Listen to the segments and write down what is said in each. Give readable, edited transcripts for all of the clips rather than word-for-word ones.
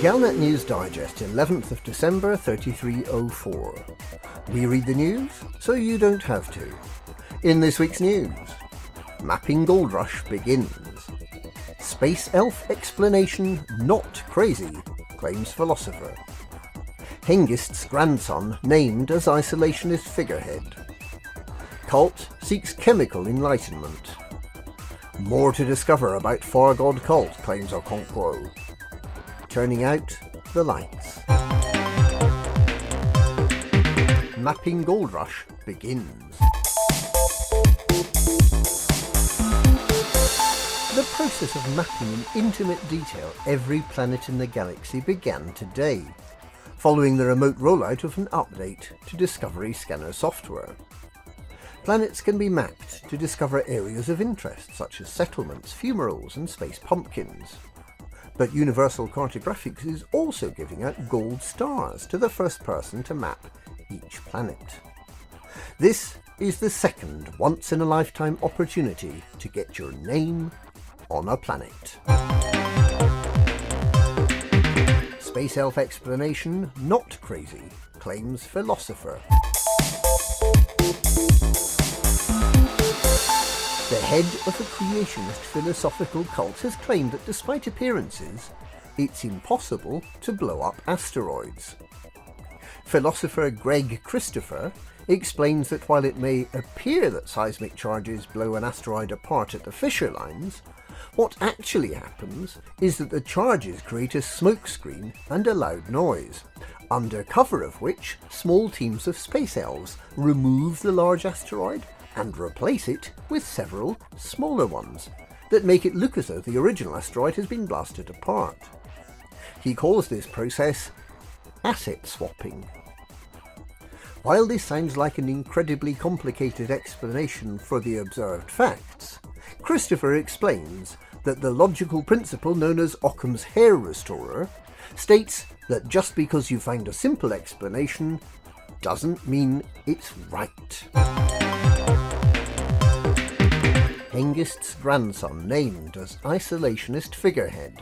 Galnet News Digest, 11th of December 3304. We read the news so you don't have to. In this week's news, Mapping Goldrush begins. Space elf explanation not crazy, claims Philosopher. Hengist's grandson named as Isolationist Figurehead. Cult seeks chemical enlightenment. More to discover about Far God cult, claims Okonkwo. Turning out the lights. Mapping Goldrush begins. The process of mapping in intimate detail every planet in the galaxy began today, following the remote rollout of an update to Discovery Scanner software. Planets can be mapped to discover areas of interest such as settlements, fumaroles and space pumpkins. But Universal Cartographics is also giving out gold stars to the first person to map each planet. This is the second once-in-a-lifetime opportunity to get your name on a planet. Space elf explanation not crazy, claims Philosopher. The head of a creationist philosophical cult has claimed that despite appearances, it's impossible to blow up asteroids. Philosopher Greg Christopher explains that while it may appear that seismic charges blow an asteroid apart at the fissure lines, what actually happens is that the charges create a smokescreen and a loud noise, under cover of which small teams of space elves remove the large asteroid and replace it with several smaller ones that make it look as though the original asteroid has been blasted apart. He calls this process asset swapping. While this sounds like an incredibly complicated explanation for the observed facts, Christopher explains that the logical principle known as Occam's hair restorer states that just because you find a simple explanation doesn't mean it's right. Hengist's grandson named as Isolationist Figurehead.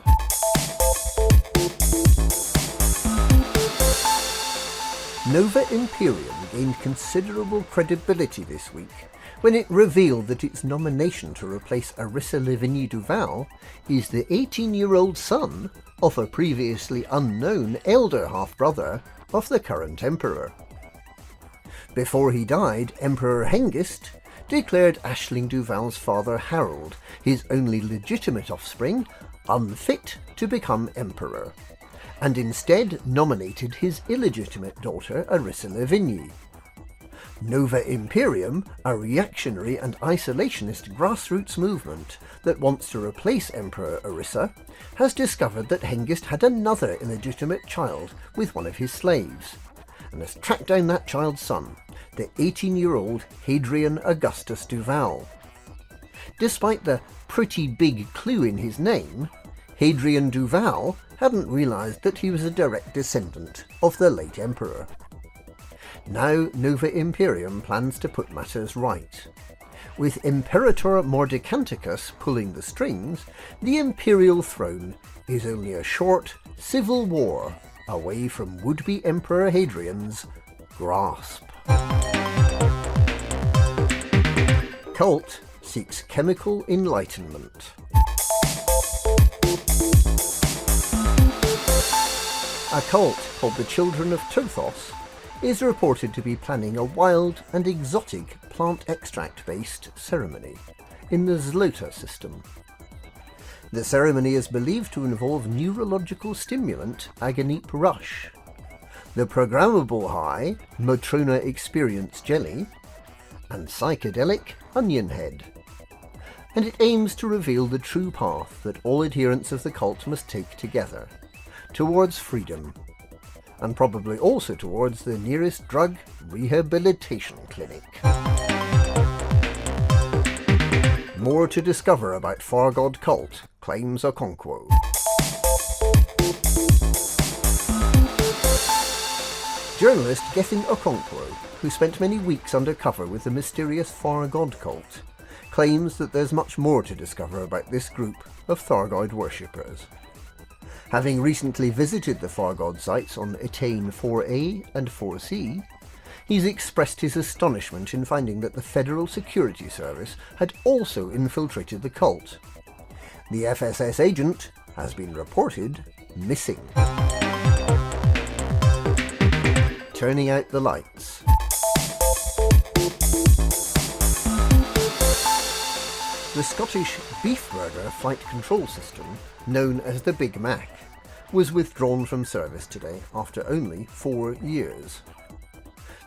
Nova Imperium gained considerable credibility this week when it revealed that its nomination to replace Arissa Lavigne Duval is the 18-year-old son of a previously unknown elder half-brother of the current Emperor. Before he died, Emperor Hengist declared Aisling Duval's father Harold, his only legitimate offspring, unfit to become Emperor, and instead nominated his illegitimate daughter Arissa Lavigne. Nova Imperium, a reactionary and isolationist grassroots movement that wants to replace Emperor Arissa, has discovered that Hengist had another illegitimate child with one of his slaves, and has tracked down that child's son, the 18-year-old Hadrian Augustus Duval. Despite the pretty big clue in his name, Hadrian Duval hadn't realised that he was a direct descendant of the late emperor. Now Nova Imperium plans to put matters right. With Imperator Mordecanticus pulling the strings, the imperial throne is only a short civil war away from would-be Emperor Hadrian's grasp. Cult seeks chemical enlightenment. A cult called the Children of Tothos is reported to be planning a wild and exotic plant extract-based ceremony in the Zlota system. The ceremony is believed to involve neurological stimulant Agonip Rush, the programmable high Matrona Experience Jelly, and psychedelic Onion Head. And it aims to reveal the true path that all adherents of the cult must take together, towards freedom, and probably also towards the nearest drug rehabilitation clinic. More to discover about Far God cult, claims Okonkwo. Journalist Gethin Okonkwo, who spent many weeks undercover with the mysterious Far God cult, claims that there's much more to discover about this group of Thargoid worshippers. Having recently visited the Far God sites on Etane 4A and 4C, he's expressed his astonishment in finding that the Federal Security Service had also infiltrated the cult. The FSS agent has been reported missing. Turning out the lights. The Scottish beef burger flight control system, known as the Big Mac, was withdrawn from service today after only 4 years.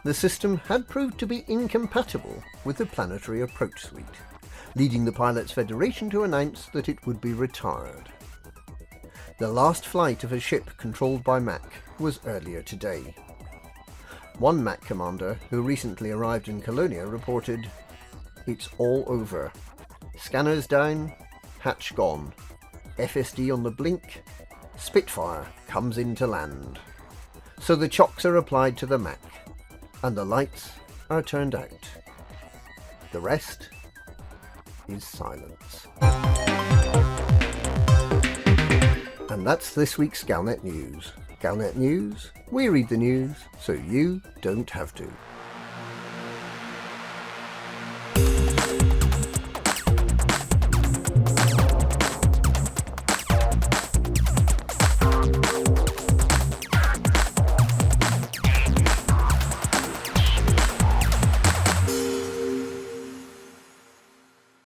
The system had proved to be incompatible with the Planetary Approach Suite, leading the Pilots Federation to announce that it would be retired. The last flight of a ship controlled by Mac was earlier today. One Mac commander who recently arrived in Colonia reported, "It's all over. Scanners down, hatch gone, FSD on the blink, Spitfire comes into land. So the chocks are applied to the Mac, and the lights are turned out. The rest is silence." And that's this week's Galnet News. Galnet News, we read the news so you don't have to.